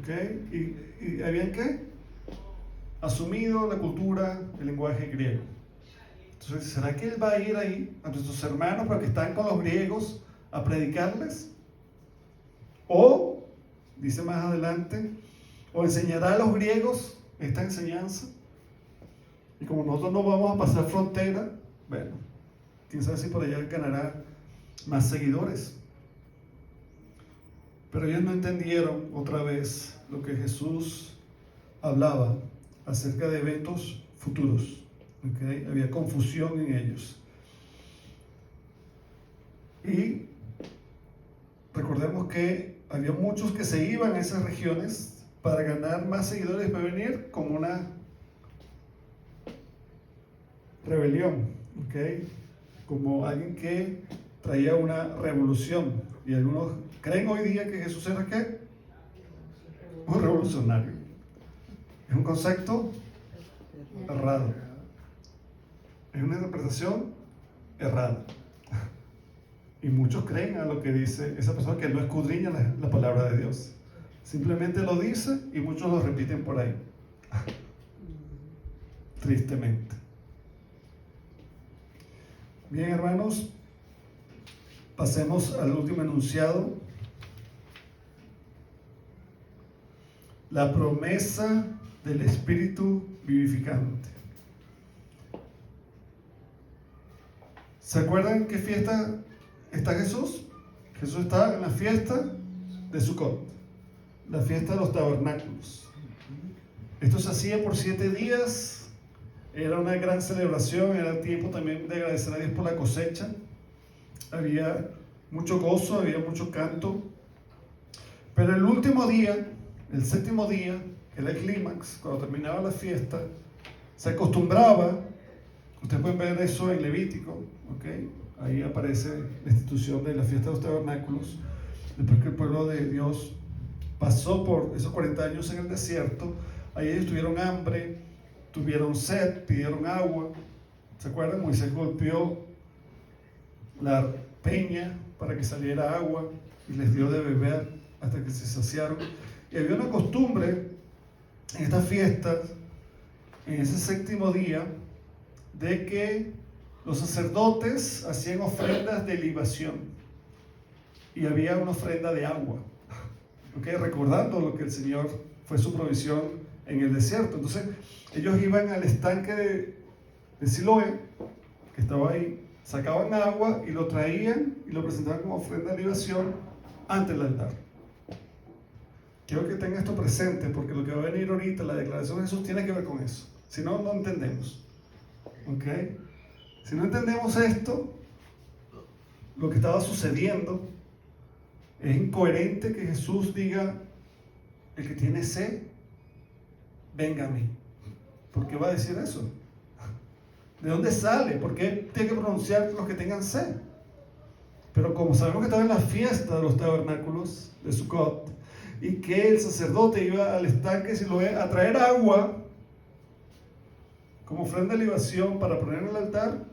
A: ¿Okay? Y habían ¿qué? Asumido la cultura, el lenguaje griego. Entonces, ¿será que él va a ir ahí a nuestros hermanos para que están con los griegos a predicarles? O, dice más adelante, o enseñará a los griegos esta enseñanza. Y como nosotros no vamos a pasar frontera, bueno, quién sabe si por allá ganará más seguidores. Pero ellos no entendieron otra vez lo que Jesús hablaba acerca de eventos futuros. ¿Okay? Había confusión en ellos. Y recordemos que había muchos que se iban a esas regiones para ganar más seguidores, para venir como una rebelión, ¿okay? Como alguien que traía una revolución. Y algunos creen hoy día que Jesús era ¿qué? Un revolucionario. Es un concepto errado. Es una interpretación errada. Y muchos creen a lo que dice esa persona que no escudriña la palabra de Dios. Simplemente lo dice y muchos lo repiten por ahí. Tristemente. Bien, hermanos, pasemos al último enunciado. La promesa del Espíritu vivificante. ¿Se acuerdan qué fiesta está Jesús? Jesús está en la fiesta de Sukkot, la fiesta de los tabernáculos. Esto se hacía por 7 días, era una gran celebración, era tiempo también de agradecer a Dios por la cosecha. Había mucho gozo, había mucho canto. Pero el último día, el 7º día, que era el clímax, cuando terminaba la fiesta, se acostumbraba, ustedes pueden ver eso en Levítico, ¿okay? Ahí aparece la institución de la fiesta de los tabernáculos, después que el pueblo de Dios pasó por esos 40 años en el desierto. Ahí ellos tuvieron hambre, tuvieron sed, pidieron agua. ¿Se acuerdan? Moisés golpeó la peña para que saliera agua y les dio de beber hasta que se saciaron. Y había una costumbre en estas fiestas, en ese séptimo día, de que los sacerdotes hacían ofrendas de libación y había una ofrenda de agua, recordando lo que el Señor fue su provisión en el desierto. Entonces ellos iban al estanque de Siloé, que estaba ahí, sacaban agua y lo traían y lo presentaban como ofrenda de libación ante el altar. Quiero que tengan esto presente, porque lo que va a venir ahorita, la declaración de Jesús, tiene que ver con eso. Si no, no entendemos. ¿Ok? Si no entendemos esto, lo que estaba sucediendo, es incoherente que Jesús diga: el que tiene sed, venga a mí. ¿Por qué va a decir eso? ¿De dónde sale? ¿Por qué tiene que pronunciar los que tengan sed? Pero como sabemos que estaba en la fiesta de los tabernáculos de Sukkot, y que el sacerdote iba al estanque de Siloé a traer agua como ofrenda de libación para poner en el altar,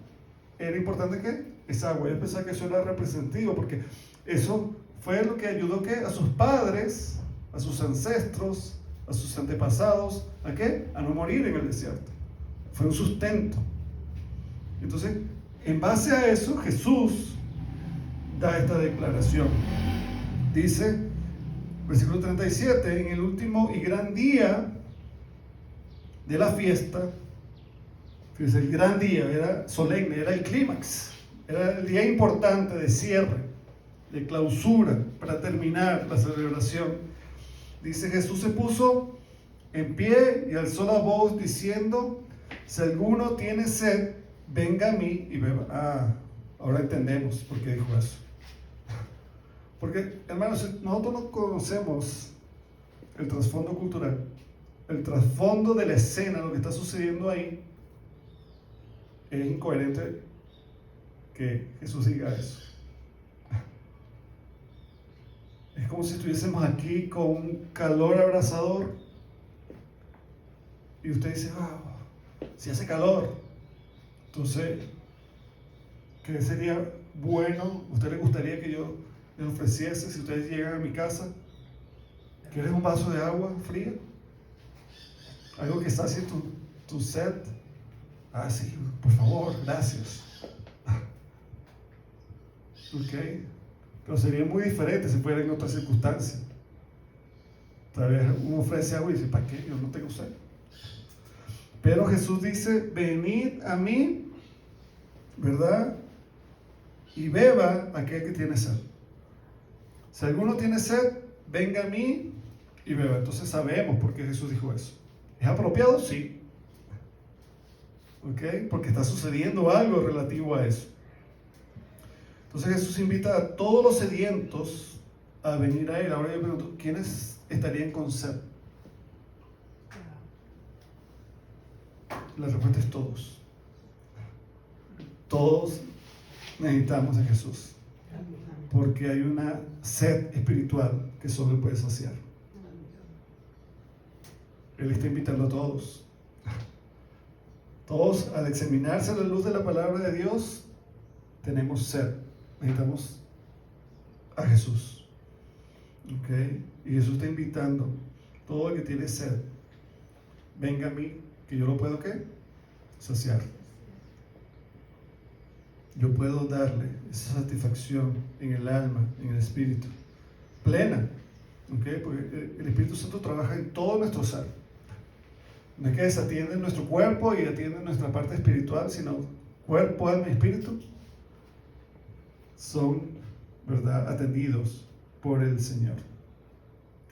A: era importante que esa agua. Yo pensaba que eso era representativo, porque eso fue lo que ayudó a sus padres, a sus ancestros, a sus antepasados, ¿a qué? A no morir en el desierto. Fue un sustento. Entonces, en base a eso, Jesús da esta declaración. Dice, versículo 37, en el último y gran día de la fiesta, fíjense, el gran día era solemne, era el clímax, era el día importante de cierre, de clausura, para terminar la celebración. Dice, Jesús se puso en pie y alzó la voz diciendo: si alguno tiene sed, venga a mí y beba. Ahora entendemos por qué dijo eso. Porque, hermanos, nosotros no conocemos el trasfondo cultural, el trasfondo de la escena, lo que está sucediendo ahí. Es incoherente que Jesús diga eso. Es como si estuviésemos aquí con un calor abrasador y usted dice: si hace calor, entonces, ¿qué sería bueno? ¿Usted le gustaría que yo les ofreciese, si ustedes llegan a mi casa, quieres un vaso de agua fría? Algo que sacie tu sed. Sí, por favor, gracias. Ok, pero sería muy diferente si fuera en otra circunstancia. Tal vez uno ofrece agua y dice: ¿para qué? Yo no tengo sed. Pero Jesús dice: venid a mí, ¿verdad? Y beba aquel que tiene sed. Si alguno tiene sed, venga a mí y beba. Entonces sabemos por qué Jesús dijo eso. ¿Es apropiado? Sí. ¿Ok? Porque está sucediendo algo relativo a eso. Entonces Jesús invita a todos los sedientos a venir a Él. Ahora yo pregunto, ¿quiénes estarían con sed? La respuesta es todos. Todos necesitamos a Jesús. Porque hay una sed espiritual que solo Él puede saciar. Él está invitando a todos. Todos, al examinarse a la luz de la palabra de Dios, tenemos sed. Necesitamos a Jesús. ¿Ok? Y Jesús está invitando a todo el que tiene sed: venga a mí, que yo lo puedo, ¿qué? Saciar. Yo puedo darle esa satisfacción en el alma, en el espíritu, plena. ¿Ok? Porque el Espíritu Santo trabaja en todo nuestro ser. No es que desatiende nuestro cuerpo y atiende nuestra parte espiritual, sino cuerpo, alma y espíritu son, ¿verdad?, atendidos por el Señor.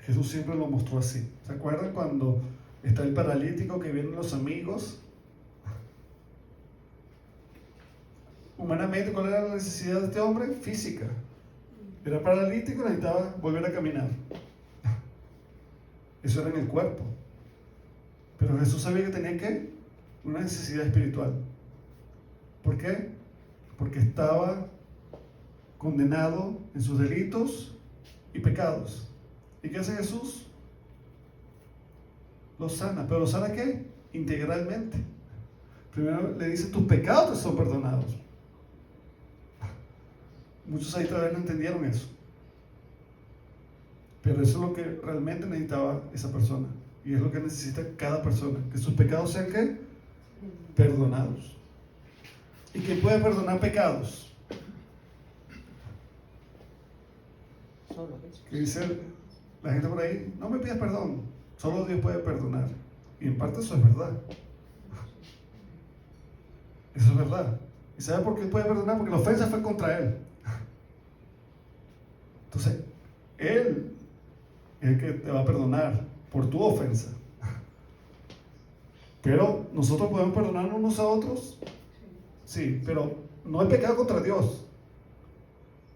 A: Jesús siempre lo mostró así. ¿Se acuerdan cuando está el paralítico que vienen los amigos? Humanamente, ¿cuál era la necesidad de este hombre? Física. Era paralítico y necesitaba volver a caminar. Eso era en el cuerpo. Pero Jesús sabía que tenía ¿qué? Una necesidad espiritual. ¿Por qué? Porque estaba condenado en sus delitos y pecados. ¿Y qué hace Jesús? Lo sana. ¿Pero lo sana qué? Integralmente. Primero le dice: tus pecados te son perdonados. Muchos ahí tal vez no entendieron eso. Pero eso es lo que realmente necesitaba esa persona. Y es lo que necesita cada persona. Que sus pecados sean, ¿qué? Perdonados. ¿Y quién puede perdonar pecados? Que dice la gente por ahí, no me pidas perdón, solo Dios puede perdonar. Y en parte eso es verdad. Eso es verdad. ¿Y sabe por qué puede perdonar? Porque la ofensa fue contra Él. Entonces, Él es el que te va a perdonar por tu ofensa. Pero nosotros podemos perdonarnos unos a otros. Sí, pero no el pecado contra Dios,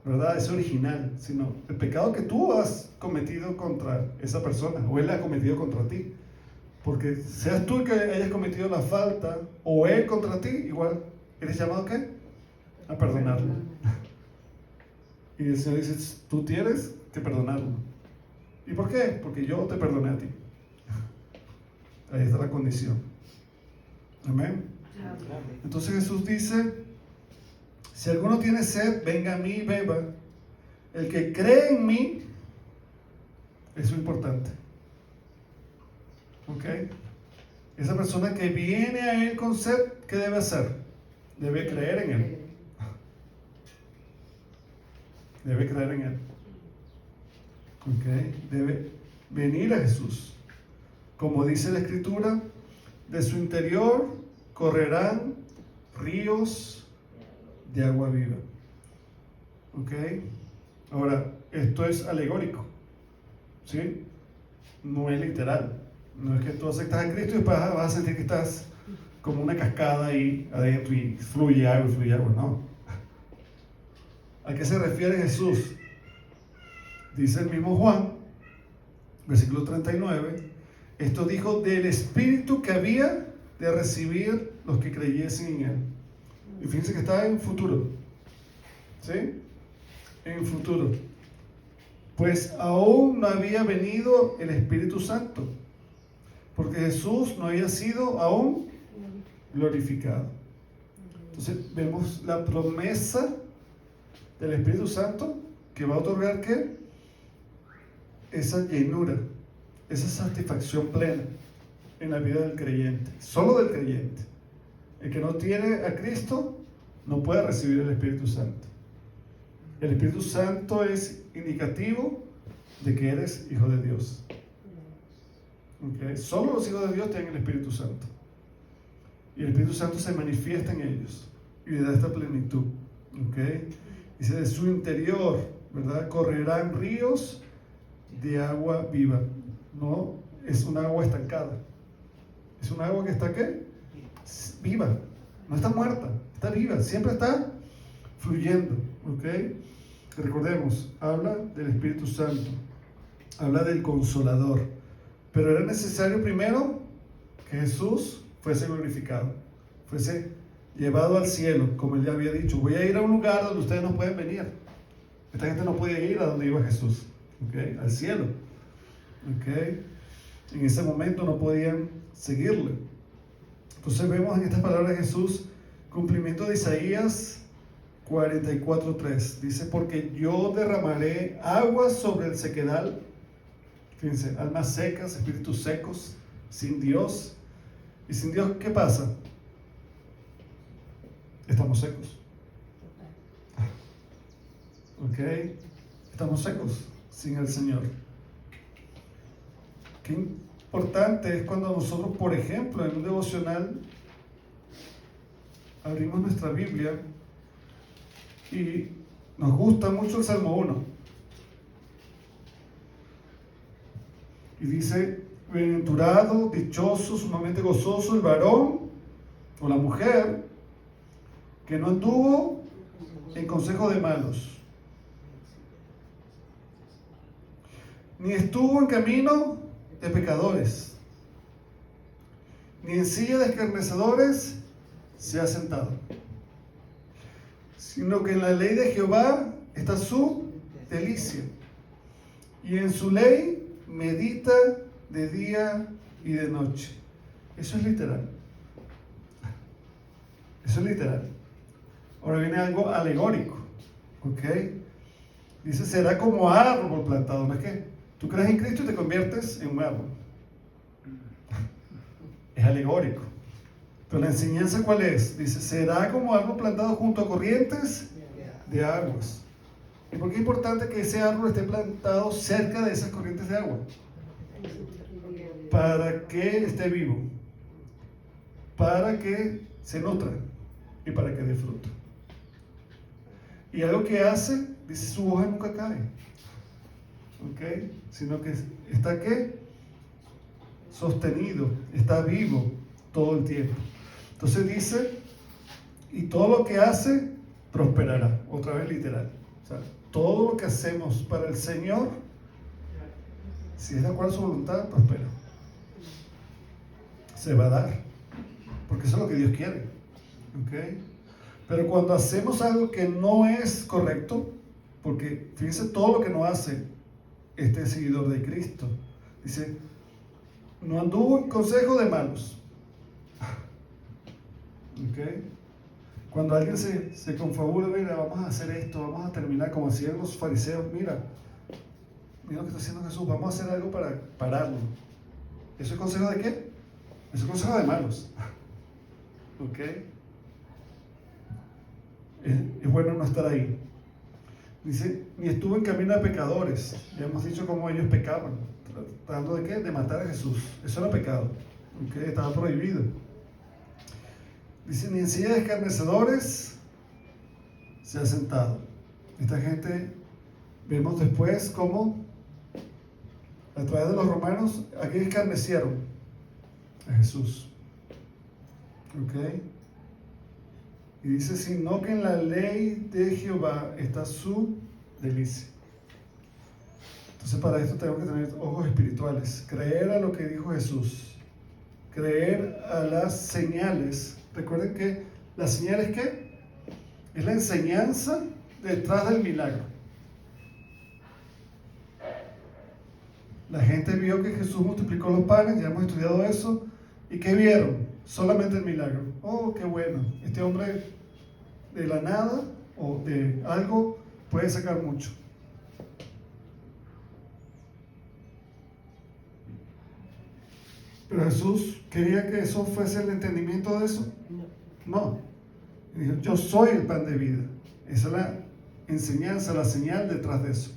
A: ¿verdad? Es original, sino el pecado que tú has cometido contra esa persona o Él ha cometido contra ti. Porque seas tú el que hayas cometido la falta o Él contra ti, igual eres llamado ¿a qué? A perdonarlo. Y el Señor dice, tú tienes que perdonarlo. ¿Y por qué? Porque yo te perdoné a ti. Ahí está la condición. Amén. Entonces Jesús dice, si alguno tiene sed, venga a mí y beba. El que cree en mí, eso es importante. ¿Ok? Esa persona que viene a Él con sed, ¿qué debe hacer? Debe creer en Él. Debe creer en Él. ¿Ok? Debe venir a Jesús. Como dice la Escritura, de su interior correrán ríos de agua viva. ¿Ok? Ahora, esto es alegórico. ¿Sí? No es literal. No es que tú aceptas a Cristo y después vas a sentir que estás como una cascada ahí adentro y fluye agua. No. ¿A qué se refiere Jesús? Dice el mismo Juan, versículo 39, esto dijo del Espíritu que había de recibir los que creyesen en Él. Y fíjense que está en futuro. ¿Sí? En futuro. Pues aún no había venido el Espíritu Santo, porque Jesús no había sido aún glorificado. Entonces vemos la promesa del Espíritu Santo que va a otorgar ¿qué? Esa llenura, esa satisfacción plena en la vida del creyente, solo del creyente. El que no tiene a Cristo no puede recibir el Espíritu Santo. El Espíritu Santo es indicativo de que eres hijo de Dios. ¿Okay? Solo los hijos de Dios tienen el Espíritu Santo. Y el Espíritu Santo se manifiesta en ellos y le da esta plenitud. ¿Okay? Dice, de su interior, ¿verdad? Correrán ríos de agua viva. No es un agua estancada. Es un agua que está ¿qué? Viva. No está muerta, está viva. Siempre está fluyendo. ¿Okay? Recordemos, habla del Espíritu Santo. Habla del Consolador. Pero era necesario primero que Jesús fuese glorificado, fuese llevado al cielo, como él ya había dicho. Voy a ir a un lugar donde ustedes no pueden venir. Esta gente no podía ir a donde iba Jesús, ¿okay? Al cielo. ¿Okay? En ese momento no podían seguirle. Entonces vemos en estas palabras de Jesús cumplimiento de Isaías 44:3. Dice, porque yo derramaré agua sobre el sequedal. Fíjense, almas secas, espíritus secos, sin Dios. ¿Y sin Dios qué pasa? Estamos secos. ¿Ok? Estamos secos sin el Señor. Qué importante es cuando nosotros, por ejemplo, en un devocional, abrimos nuestra Biblia y nos gusta mucho el Salmo 1. Y dice, bienaventurado, dichoso, sumamente gozoso el varón o la mujer que no anduvo en consejo de malos, ni estuvo en camino de pecadores, ni en silla de escarnecedores se ha sentado, sino que en la ley de Jehová está su delicia, y en su ley medita de día y de noche. Eso es literal. Eso es literal. Ahora viene algo alegórico. ¿Ok? Dice, será como árbol plantado. No es que tú crees en Cristo y te conviertes en un árbol. Es alegórico. Pero la enseñanza, ¿cuál es? Dice, será como árbol plantado junto a corrientes de aguas. ¿Y por qué es importante que ese árbol esté plantado cerca de esas corrientes de agua? Para que esté vivo, para que se nutra y para que dé fruto. Y algo que hace, dice, su hoja nunca cae, ¿ok? Sino que está ¿qué? Sostenido, está vivo todo el tiempo. Entonces dice, y todo lo que hace prosperará. Otra vez literal. O sea, todo lo que hacemos para el Señor, si es de acuerdo a su voluntad, prospera. Se va a dar, porque eso es lo que Dios quiere, ¿ok? Pero cuando hacemos algo que no es correcto, porque fíjense todo lo que no hace este seguidor de Cristo, dice, no anduvo en consejo de malos, ¿ok? Cuando alguien se confabula, mira, vamos a hacer esto, vamos a terminar como hacían los fariseos, mira lo que está haciendo Jesús, vamos a hacer algo para pararlo. ¿Eso es consejo de qué? Eso es consejo de malos. ¿Ok? Es bueno no estar ahí. Dice, ni estuvo en camino de pecadores. Ya hemos dicho cómo ellos pecaban. ¿Tratando de qué? De matar a Jesús. Eso era pecado. ¿Ok? Estaba prohibido. Dice, ni en silla de escarnecedores se ha sentado. Esta gente, vemos después cómo a través de los romanos, aquí escarnecieron a Jesús. ¿Ok? Y dice, sino que en la ley de Jehová está su delicia. Entonces para esto tenemos que tener ojos espirituales. Creer a lo que dijo Jesús. Creer a las señales. Recuerden que las señales, ¿qué? Es la enseñanza detrás del milagro. La gente vio que Jesús multiplicó los panes, ya hemos estudiado eso. ¿Y qué vieron? Solamente el milagro. Oh, qué bueno. Este hombre de la nada o de algo puede sacar mucho. Pero Jesús quería que eso fuese el entendimiento de eso. No. Dijo, yo soy el pan de vida. Esa es la enseñanza, la señal detrás de eso.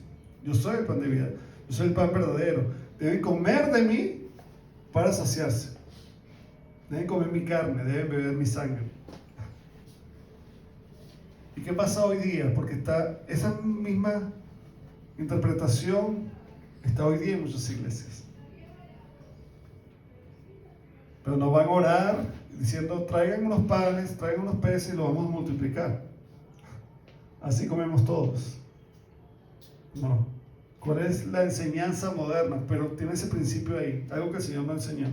A: Yo soy el pan de vida. Yo soy el pan verdadero. Deben comer de mí para saciarse. Deben comer mi carne, deben beber mi sangre. ¿Y qué pasa hoy día? Porque está esa misma interpretación está hoy día en muchas iglesias. Pero nos van a orar diciendo, traigan unos panes, traigan unos peces y los vamos a multiplicar. Así comemos todos. No. ¿Cuál es la enseñanza moderna? Pero tiene ese principio ahí, algo que el Señor nos enseñó.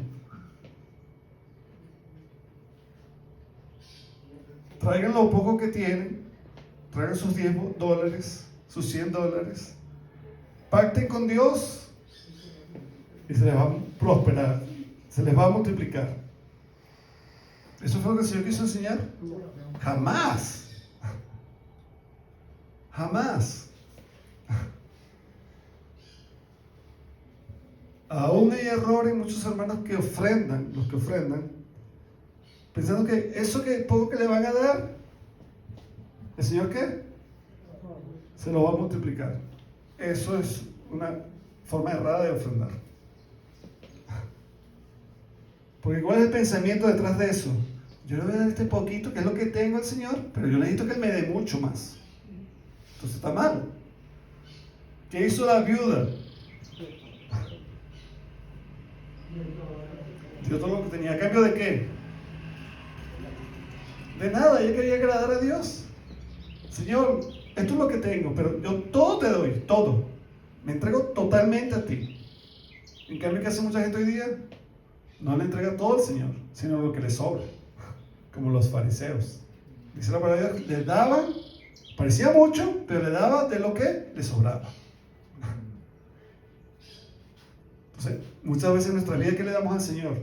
A: Traigan lo poco que tienen, traigan sus $10, sus $100, pacten con Dios y se les va a prosperar, se les va a multiplicar. ¿Eso fue lo que el Señor quiso enseñar? Jamás. Jamás. Aún hay error en muchos hermanos que ofrendan, los que ofrendan, pensando que eso que poco que le van a dar, ¿el Señor qué? Se lo va a multiplicar. Eso es una forma errada de ofrendar. Porque ¿cuál es el pensamiento detrás de eso? Yo le voy a dar este poquito, que es lo que tengo al Señor, pero yo necesito que Él me dé mucho más. Entonces está mal. ¿Qué hizo la viuda? Dio todo lo que tenía. ¿A cambio de qué? De nada. Ella quería agradar a Dios. Señor, esto es lo que tengo, pero yo todo te doy, todo. Me entrego totalmente a ti. En cambio, ¿qué hace mucha gente hoy día? No le entrega todo al Señor, sino lo que le sobra. Como los fariseos. Dice la palabra de Dios, le daban, parecía mucho, pero le daba de lo que le sobraba. Entonces, muchas veces en nuestra vida, ¿qué le damos al Señor?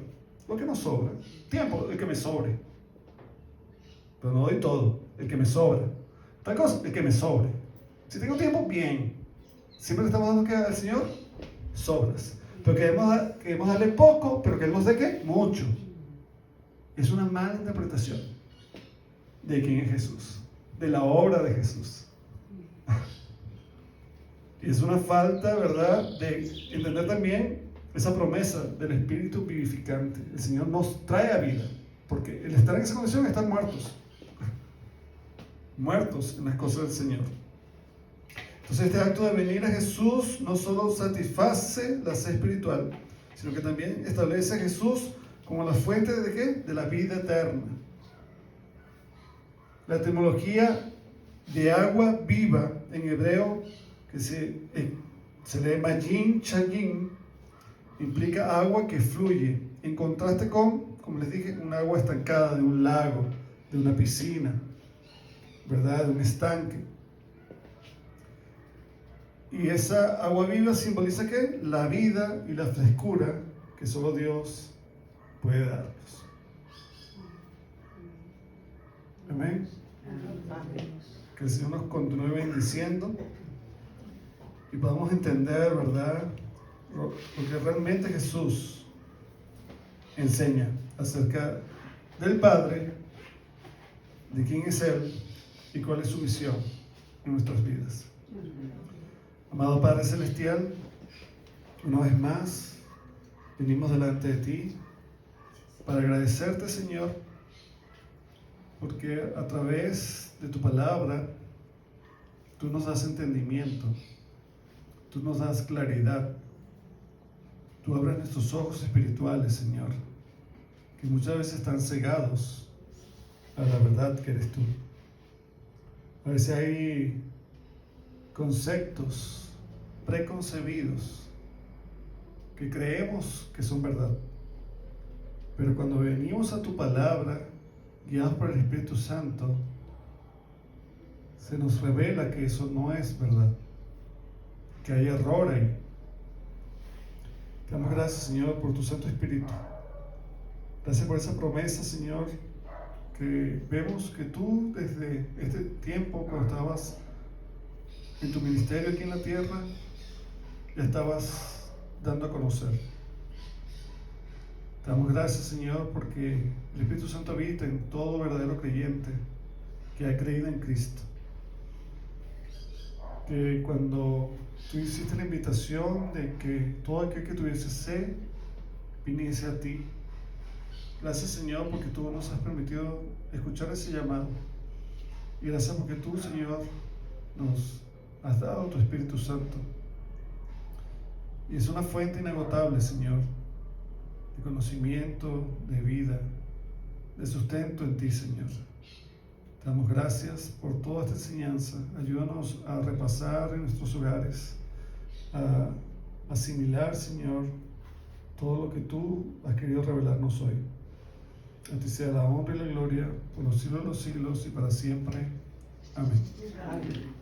A: Lo que nos sobra. Tiempo, el que me sobre. Pero no doy todo, el que me sobra. Otra cosa, el que me sobre. Si tengo tiempo, bien. Siempre le estamos dando que al Señor sobras. Pero queremos darle poco, pero queremos de qué? Mucho. Es una mala interpretación de quién es Jesús, de la obra de Jesús. Y es una falta, ¿verdad?, de entender también esa promesa del Espíritu vivificante. El Señor nos trae a vida, porque el estar en esa condición es estar muertos. Muertos en las cosas del Señor. Entonces este acto de venir a Jesús no solo satisface la sed espiritual, sino que también establece a Jesús como la fuente de ¿qué? De la vida eterna. La etimología de agua viva en hebreo, que se lee Mayin Chayin, implica agua que fluye, en contraste con, como les dije, un agua estancada de un lago, de una piscina, ¿verdad? De un estanque. Y esa agua viva simboliza ¿qué? La vida y la frescura que solo Dios puede darnos. Amén. Que el Señor nos continúe bendiciendo y podamos entender, ¿verdad?, lo que realmente Jesús enseña acerca del Padre, de quién es Él y cuál es su misión en nuestras vidas. Amado Padre Celestial, una vez más venimos delante de ti para agradecerte, Señor, porque a través de tu palabra tú nos das entendimiento, tú nos das claridad, tú abres nuestros ojos espirituales, Señor, que muchas veces están cegados a la verdad que eres tú. A veces hay conceptos preconcebidos que creemos que son verdad, pero cuando venimos a tu palabra, guiados por el Espíritu Santo, se nos revela que eso no es verdad, que hay error ahí. Te damos gracias, Señor, por tu Santo Espíritu. Gracias por esa promesa, Señor, que vemos que tú desde este tiempo, cuando estabas en tu ministerio aquí en la tierra, ya estabas dando a conocer. Te damos gracias, Señor, porque el Espíritu Santo habita en todo verdadero creyente que ha creído en Cristo. Que cuando tú hiciste la invitación de que todo aquel que tuviese sed viniese a ti. Gracias, Señor, porque tú nos has permitido escuchar ese llamado. Y gracias porque tú, Señor, nos has dado tu Espíritu Santo. Y es una fuente inagotable, Señor, de conocimiento, de vida, de sustento en ti, Señor. Te damos gracias por toda esta enseñanza. Ayúdanos a repasar en nuestros hogares, a asimilar, Señor, todo lo que tú has querido revelarnos hoy. A ti sea la honra y la gloria por los siglos de los siglos y para siempre. Amén. Amén.